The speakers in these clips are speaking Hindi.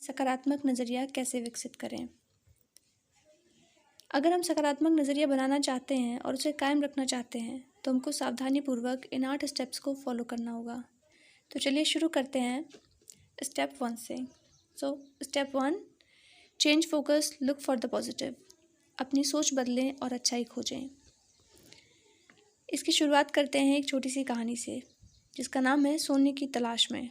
सकारात्मक नज़रिया कैसे विकसित करें। अगर हम सकारात्मक नज़रिया बनाना चाहते हैं और उसे कायम रखना चाहते हैं तो हमको सावधानीपूर्वक इन 8 स्टेप्स को फॉलो करना होगा। तो चलिए शुरू करते हैं स्टेप 1 से। Step 1, change focus, look for the positive. अपनी सोच बदलें और अच्छाई खोजें। इसकी शुरुआत करते हैं एक छोटी सी कहानी से जिसका नाम है सोने की तलाश में।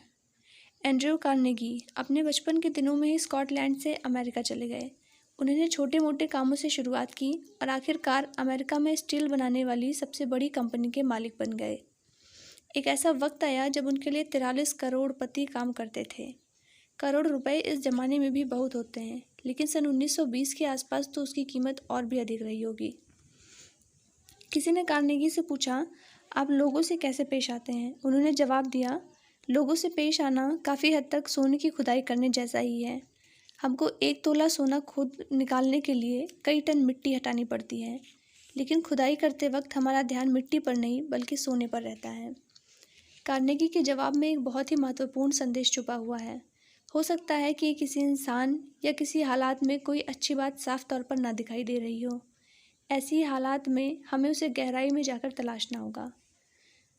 एंड्रयू कार्नेगी अपने बचपन के दिनों में ही स्कॉटलैंड से अमेरिका चले गए। उन्होंने छोटे मोटे कामों से शुरुआत की और आखिरकार अमेरिका में स्टील बनाने वाली सबसे बड़ी कंपनी के मालिक बन गए। एक ऐसा वक्त आया जब उनके लिए 43 करोड़पति काम करते थे। करोड़ रुपए इस ज़माने में भी बहुत होते हैं, लेकिन सन 1920 के आसपास तो उसकी कीमत और भी अधिक रही होगी। किसी ने कार्नेगी से पूछा, आप लोगों से कैसे पेश आते हैं? उन्होंने जवाब दिया, लोगों से पेश आना काफ़ी हद तक सोने की खुदाई करने जैसा ही है। हमको 1 तोला सोना खुद निकालने के लिए कई टन मिट्टी हटानी पड़ती है, लेकिन खुदाई करते वक्त हमारा ध्यान मिट्टी पर नहीं बल्कि सोने पर रहता है। कार्नेगी के जवाब में एक बहुत ही महत्वपूर्ण संदेश छुपा हुआ है। हो सकता है कि किसी इंसान या किसी हालात में कोई अच्छी बात साफ तौर पर ना दिखाई दे रही हो। ऐसी हालात में हमें उसे गहराई में जाकर तलाशना होगा।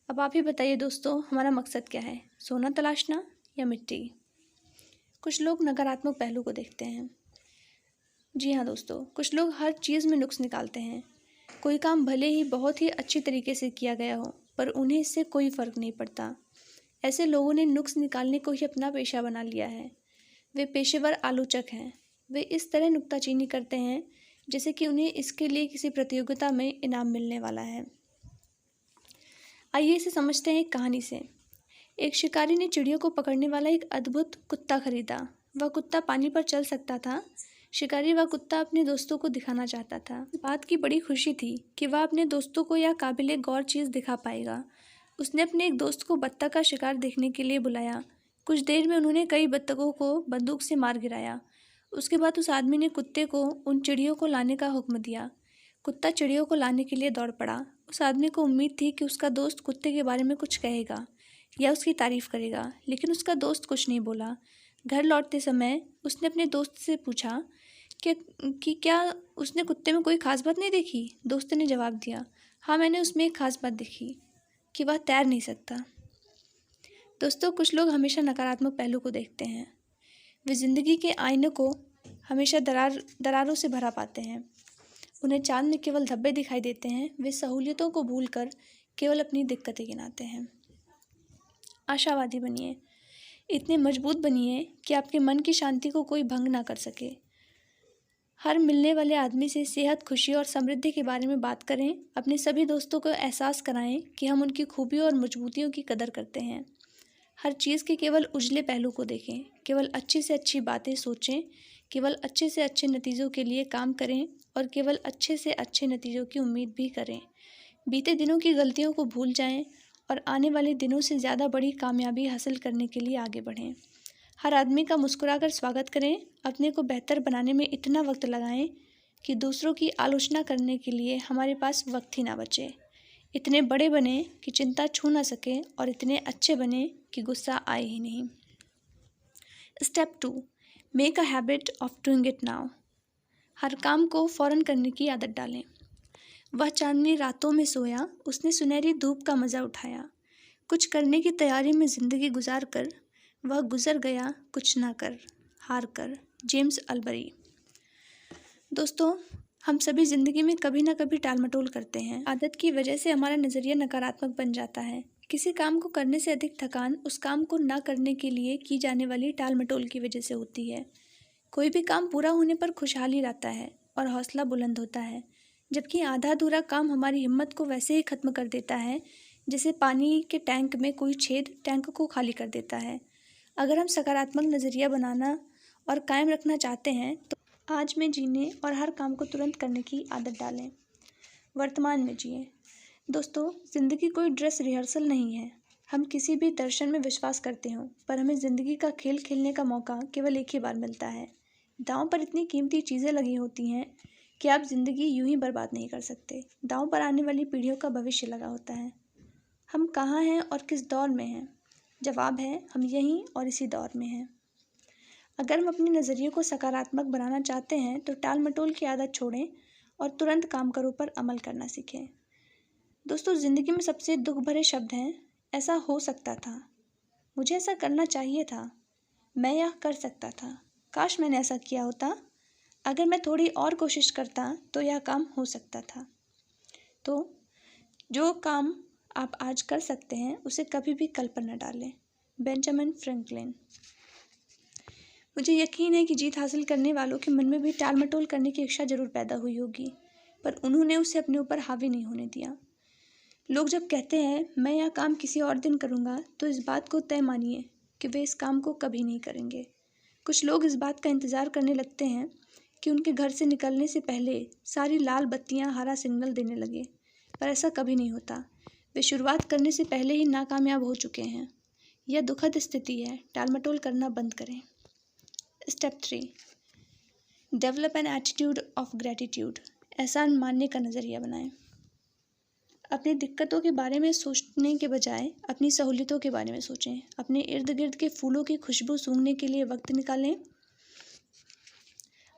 अब आप ही बताइए दोस्तों, हमारा मकसद क्या है, सोना तलाशना या मिट्टी? कुछ लोग नकारात्मक पहलू को देखते हैं। जी हाँ दोस्तों, कुछ लोग हर चीज़ में नुक्स निकालते हैं। कोई काम भले ही बहुत ही अच्छी तरीके से किया गया हो, पर उन्हें इससे कोई फ़र्क नहीं पड़ता। ऐसे लोगों ने नुक्स निकालने को ही अपना पेशा बना लिया है। वे पेशेवर आलोचक हैं। वे इस तरह नुक्ताचीनी करते हैं जैसे कि उन्हें इसके लिए किसी प्रतियोगिता में इनाम मिलने वाला है। आइए इसे समझते हैं एक कहानी से। एक शिकारी ने चिड़ियों को पकड़ने वाला एक अद्भुत कुत्ता खरीदा। वह कुत्ता पानी पर चल सकता था। शिकारी वह कुत्ता अपने दोस्तों को दिखाना चाहता था। बात की बड़ी खुशी थी कि वह अपने दोस्तों को यह काबिले गौर चीज़ दिखा पाएगा। उसने अपने एक दोस्त को बत्तख का शिकार देखने के लिए बुलाया। कुछ देर में उन्होंने कई बत्तखों को बंदूक से मार गिराया। उसके बाद उस आदमी ने कुत्ते को उन चिड़ियों को लाने का हुक्म दिया। कुत्ता चिड़ियों को लाने के लिए दौड़ पड़ा। उस आदमी को उम्मीद थी कि उसका दोस्त कुत्ते के बारे में कुछ कहेगा या उसकी तारीफ करेगा, लेकिन उसका दोस्त कुछ नहीं बोला। घर लौटते समय उसने अपने दोस्त से पूछा कि क्या उसने कुत्ते में कोई खास बात नहीं देखी? दोस्त ने जवाब दिया, हाँ, मैंने उसमें एक खास बात देखी कि वह तैर नहीं सकता। दोस्तों, कुछ लोग हमेशा नकारात्मक पहलू को देखते हैं। वे ज़िंदगी के आईने को हमेशा दरारों से भरा पाते हैं। उन्हें चाँद में केवल धब्बे दिखाई देते हैं। वे सहूलियतों को भूलकर केवल अपनी दिक्कतें गिनाते हैं। आशावादी बनिए। इतने मजबूत बनिए कि आपके मन की शांति को कोई भंग ना कर सके। हर मिलने वाले आदमी से सेहत, खुशी और समृद्धि के बारे में बात करें। अपने सभी दोस्तों को एहसास कराएं कि हम उनकी खूबियों और मजबूतियों की कदर करते हैं। हर चीज़ के केवल उजले पहलू को देखें। केवल अच्छी से अच्छी बातें सोचें। केवल अच्छे से अच्छे नतीजों के लिए काम करें और केवल अच्छे से अच्छे नतीजों की उम्मीद भी करें। बीते दिनों की गलतियों को भूल जाएं और आने वाले दिनों से ज़्यादा बड़ी कामयाबी हासिल करने के लिए आगे बढ़ें। हर आदमी का मुस्कुराकर स्वागत करें। अपने को बेहतर बनाने में इतना वक्त लगाएं कि दूसरों की आलोचना करने के लिए हमारे पास वक्त ही ना बचे। इतने बड़े बने कि चिंता छू ना सके और इतने अच्छे बने कि गुस्सा आए ही नहीं। Step 2, make a habit of doing it now. हर काम को फ़ौरन करने की आदत डालें। वह चांदनी रातों में सोया, उसने सुनहरी धूप का मज़ा उठाया। कुछ करने की तैयारी में ज़िंदगी गुजार कर वह गुजर गया कुछ ना कर, हार कर। James Albery. दोस्तों, हम सभी ज़िंदगी में कभी ना कभी टालमटोल करते हैं। आदत की वजह से हमारा नज़रिया नकारात्मक बन जाता है। किसी काम को करने से अधिक थकान उस काम को ना करने के लिए की जाने वाली टालमटोल की वजह से होती है। कोई भी काम पूरा होने पर खुशहाली लाता है और हौसला बुलंद होता है, जबकि आधा अधूरा काम हमारी हिम्मत को वैसे ही ख़त्म कर देता है जैसे पानी के टैंक में कोई छेद टैंक को खाली कर देता है। अगर हम सकारात्मक नज़रिया बनाना और कायम रखना चाहते हैं तो आज में जीने और हर काम को तुरंत करने की आदत डालें। वर्तमान में जिए। दोस्तों, ज़िंदगी कोई ड्रेस रिहर्सल नहीं है। हम किसी भी दर्शन में विश्वास करते हों, पर हमें ज़िंदगी का खेल खेलने का मौका केवल एक ही बार मिलता है। दांव पर इतनी कीमती चीज़ें लगी होती हैं कि आप ज़िंदगी यूं ही बर्बाद नहीं कर सकते। दांव पर आने वाली पीढ़ियों का भविष्य लगा होता है। हम कहाँ हैं और किस दौर में हैं? जवाब है, हम यहीं और इसी दौर में हैं। अगर हम अपने नज़रिए को सकारात्मक बनाना चाहते हैं तो टाल मटोल की आदत छोड़ें और तुरंत काम करो पर अमल करना सीखें। दोस्तों, ज़िंदगी में सबसे दुख भरे शब्द हैं ऐसा हो सकता था, मुझे ऐसा करना चाहिए था, मैं यह कर सकता था, काश मैंने ऐसा किया होता, अगर मैं थोड़ी और कोशिश करता तो यह काम हो सकता था। तो जो काम आप आज कर सकते हैं उसे कभी भी कल पर न डालें। Benjamin Franklin. मुझे यकीन है कि जीत हासिल करने वालों के मन में भी टाल मटोल करने की इच्छा जरूर पैदा हुई होगी, पर उन्होंने उसे अपने ऊपर हावी नहीं होने दिया। लोग जब कहते हैं मैं यह काम किसी और दिन करूँगा, तो इस बात को तय मानिए कि वे इस काम को कभी नहीं करेंगे। कुछ लोग इस बात का इंतज़ार करने लगते हैं कि उनके घर से निकलने से पहले सारी लाल बत्तियां हरा सिग्नल देने लगे, पर ऐसा कभी नहीं होता। वे शुरुआत करने से पहले ही नाकामयाब हो चुके हैं। यह दुखद स्थिति है। टाल मटोल करना बंद करें। Step 3, develop an attitude of gratitude. एहसान मानने का नज़रिया बनाएं। अपनी दिक्कतों के बारे में सोचने के बजाय अपनी सहूलियतों के बारे में सोचें। अपने इर्द गिर्द के फूलों की खुशबू सूंघने के लिए वक्त निकालें।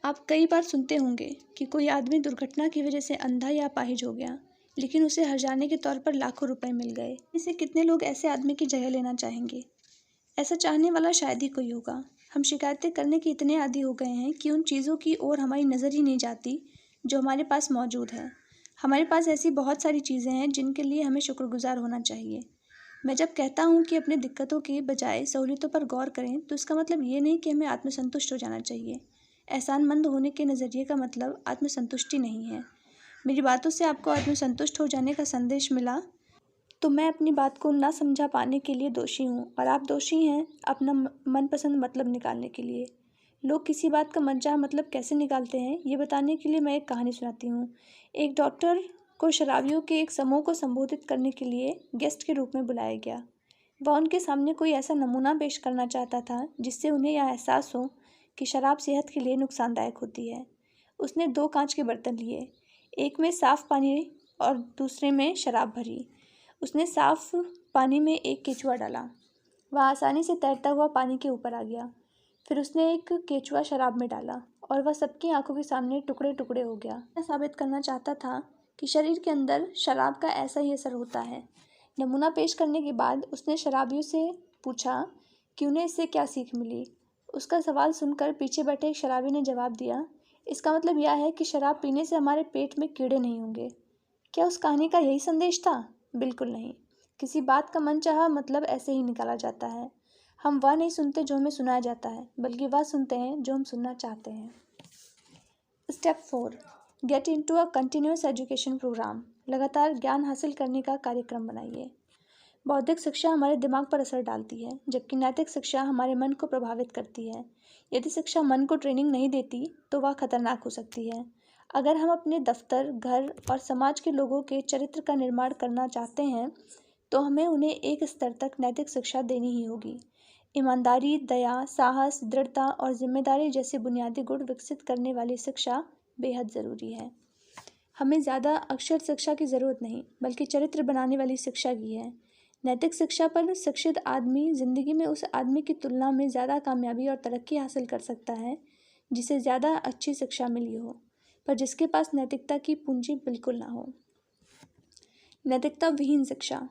आप कई बार सुनते होंगे कि कोई आदमी दुर्घटना की वजह से अंधा या अपाहिज हो गया, लेकिन उसे हर्जाने के तौर पर लाखों रुपए मिल गए। इसे कितने लोग ऐसे आदमी की जगह लेना चाहेंगे? ऐसा चाहने वाला शायद ही कोई होगा। हम शिकायतें करने के इतने आदी हो गए हैं कि उन चीज़ों की ओर हमारी नज़र ही नहीं जाती जो हमारे पास मौजूद है। हमारे पास ऐसी बहुत सारी चीज़ें हैं जिनके लिए हमें शुक्रगुजार होना चाहिए। मैं जब कहता हूँ कि अपनी दिक्कतों के बजाय सहूलियतों पर गौर करें, तो इसका मतलब ये नहीं कि हमें आत्मसंतुष्ट हो जाना चाहिए। एहसानमंद होने के नज़रिए का मतलब आत्मसंतुष्टि नहीं है। मेरी बातों से आपको आत्मसंतुष्ट हो जाने का संदेश मिला तो मैं अपनी बात को ना समझा पाने के लिए दोषी हूँ, और आप दोषी हैं अपना मनपसंद मतलब निकालने के लिए। लोग किसी बात का मनचाहा मतलब कैसे निकालते हैं, ये बताने के लिए मैं एक कहानी सुनाती हूँ। एक डॉक्टर को शराबियों के एक समूह को संबोधित करने के लिए गेस्ट के रूप में बुलाया गया। वह उनके सामने कोई ऐसा नमूना पेश करना चाहता था जिससे उन्हें यह एहसास हो कि शराब सेहत के लिए नुकसानदायक होती है। उसने 2 कांच के बर्तन लिए, एक में साफ पानी और दूसरे में शराब भरी। उसने साफ पानी में एक केचुआ डाला। वह आसानी से तैरता हुआ पानी के ऊपर आ गया। फिर उसने एक केचुआ शराब में डाला और वह सबकी आंखों के सामने टुकड़े टुकड़े हो गया। वह साबित करना चाहता था कि शरीर के अंदर शराब का ऐसा ही असर होता है। नमूना पेश करने के बाद उसने शराबियों से पूछा कि उन्हें इससे क्या सीख मिली। उसका सवाल सुनकर पीछे बैठे एक शराबी ने जवाब दिया, इसका मतलब यह है कि शराब पीने से हमारे पेट में कीड़े नहीं होंगे। क्या उस कहानी का यही संदेश था? बिल्कुल नहीं। किसी बात का मनचाहा मतलब ऐसे ही निकाला जाता है। हम वह नहीं सुनते जो हमें सुनाया जाता है, बल्कि वह सुनते हैं जो हम सुनना चाहते हैं। Step 4, get into a continuous education programme. लगातार ज्ञान हासिल करने का कार्यक्रम बनाइए। बौद्धिक शिक्षा हमारे दिमाग पर असर डालती है, जबकि नैतिक शिक्षा हमारे मन को प्रभावित करती है। यदि शिक्षा मन को ट्रेनिंग नहीं देती तो वह खतरनाक हो सकती है। अगर हम अपने दफ्तर, घर और समाज के लोगों के चरित्र का निर्माण करना चाहते हैं तो हमें उन्हें एक स्तर तक नैतिक शिक्षा देनी ही होगी। ईमानदारी, दया, साहस, दृढ़ता और जिम्मेदारी जैसे बुनियादी गुण विकसित करने वाली शिक्षा बेहद ज़रूरी है। हमें ज़्यादा अक्षर शिक्षा की ज़रूरत नहीं, बल्कि चरित्र बनाने वाली शिक्षा की है। नैतिक शिक्षा पर शिक्षित आदमी ज़िंदगी में उस आदमी की तुलना में ज़्यादा कामयाबी और तरक्की हासिल कर सकता है जिसे ज़्यादा अच्छी शिक्षा मिली हो, पर जिसके पास नैतिकता की पूंजी बिल्कुल ना हो। नैतिकता विहीन शिक्षा।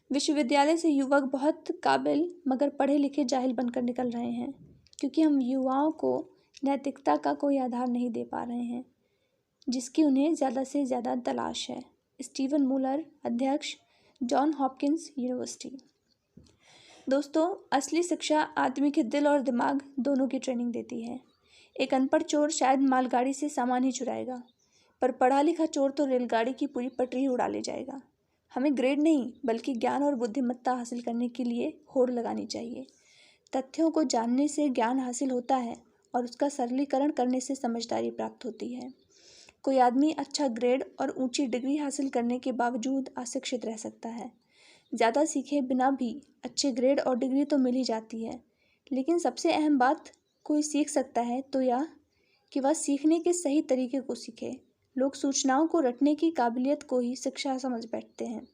विश्वविद्यालय से युवक बहुत काबिल मगर पढ़े लिखे जाहिल बनकर निकल रहे हैं, क्योंकि हम युवाओं को नैतिकता का कोई आधार नहीं दे पा रहे हैं जिसकी उन्हें ज़्यादा से ज़्यादा तलाश है। स्टीवन मुलर, अध्यक्ष, जॉन हॉपकिंस यूनिवर्सिटी। दोस्तों, असली शिक्षा आदमी के दिल और दिमाग दोनों की ट्रेनिंग देती है। एक अनपढ़ चोर शायद मालगाड़ी से सामान ही चुराएगा, पर पढ़ा लिखा चोर तो रेलगाड़ी की पूरी पटरी उड़ा ले जाएगा। हमें ग्रेड नहीं, बल्कि ज्ञान और बुद्धिमत्ता हासिल करने के लिए होड़ लगानी चाहिए। तथ्यों को जानने से ज्ञान हासिल होता है और उसका सरलीकरण करने से समझदारी प्राप्त होती है। कोई आदमी अच्छा ग्रेड और ऊंची डिग्री हासिल करने के बावजूद अशिक्षित रह सकता है। ज़्यादा सीखे बिना भी अच्छे ग्रेड और डिग्री तो मिल ही जाती है, लेकिन सबसे अहम बात कोई सीख सकता है तो यह कि वह सीखने के सही तरीके को सीखे। लोग सूचनाओं को रटने की काबिलियत को ही शिक्षा समझ बैठते हैं।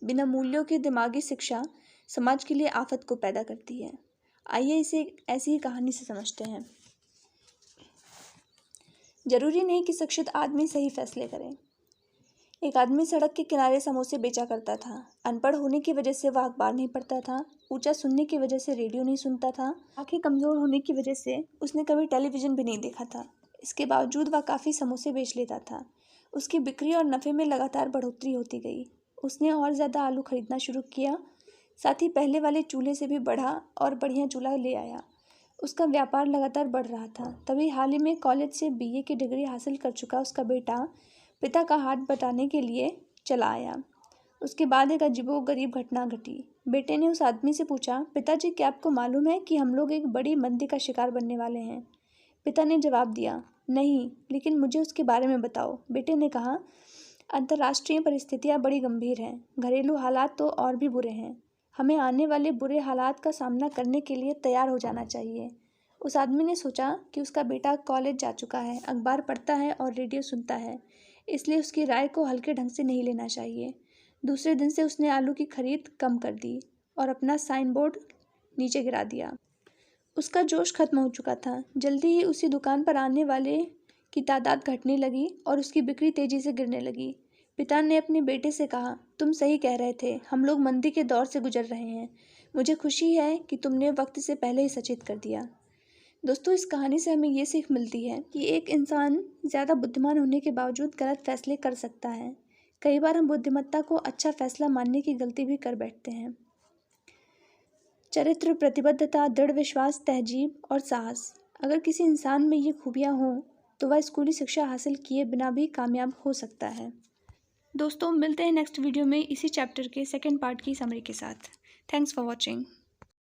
बिना मूल्यों के दिमागी शिक्षा समाज के लिए आफत को पैदा करती है। आइए इसे ऐसी ही कहानी से समझते हैं। जरूरी नहीं कि शिक्षित आदमी सही फैसले करे। एक आदमी सड़क के किनारे समोसे बेचा करता था। अनपढ़ होने की वजह से वह अखबार नहीं पढ़ता था, ऊंचा सुनने की वजह से रेडियो नहीं सुनता था, आंखें कमज़ोर होने की वजह से उसने कभी टेलीविज़न भी नहीं देखा था। इसके बावजूद वह काफ़ी समोसे बेच लेता था। उसकी बिक्री और नफ़े में लगातार बढ़ोतरी होती गई। उसने और ज़्यादा आलू खरीदना शुरू किया, साथ ही पहले वाले चूल्हे से भी बढ़ा और बढ़िया चूल्हा ले आया। उसका व्यापार लगातार बढ़ रहा था। तभी हाल ही में कॉलेज से BA की डिग्री हासिल कर चुका उसका बेटा पिता का हाथ बटाने के लिए चला आया। उसके बाद एक अजीबोगरीब घटना घटी। बेटे ने उस आदमी से पूछा, पिताजी क्या आपको मालूम है कि हम लोग एक बड़ी मंदी का शिकार बनने वाले हैं? पिता ने जवाब दिया, नहीं, लेकिन मुझे उसके बारे में बताओ। बेटे ने कहा, अंतर्राष्ट्रीय परिस्थितियाँ बड़ी गंभीर हैं, घरेलू हालात तो और भी बुरे हैं। हमें आने वाले बुरे हालात का सामना करने के लिए तैयार हो जाना चाहिए। उस आदमी ने सोचा कि उसका बेटा कॉलेज जा चुका है, अखबार पढ़ता है और रेडियो सुनता है, इसलिए उसकी राय को हल्के ढंग से नहीं लेना चाहिए। दूसरे दिन से उसने आलू की खरीद कम कर दी और अपना साइन बोर्ड नीचे गिरा दिया। उसका जोश खत्म हो चुका था। जल्दी ही उसी दुकान पर आने वाले की तादाद घटने लगी और उसकी बिक्री तेजी से गिरने लगी। पिता ने अपने बेटे से कहा, तुम सही कह रहे थे, हम लोग मंदी के दौर से गुजर रहे हैं। मुझे खुशी है कि तुमने वक्त से पहले ही सचेत कर दिया। दोस्तों, इस कहानी से हमें ये सीख मिलती है कि एक इंसान ज़्यादा बुद्धिमान होने के बावजूद गलत फैसले कर सकता है। कई बार हम बुद्धिमत्ता को अच्छा फैसला मानने की गलती भी कर बैठते हैं। चरित्र, प्रतिबद्धता, दृढ़ विश्वास, तहजीब और साहस, अगर किसी इंसान में ये खूबियाँ हों तो वह स्कूली शिक्षा हासिल किए बिना भी कामयाब हो सकता है। दोस्तों, मिलते हैं नेक्स्ट वीडियो में इसी चैप्टर के सेकंड पार्ट की समरी के साथ। Thanks for watching.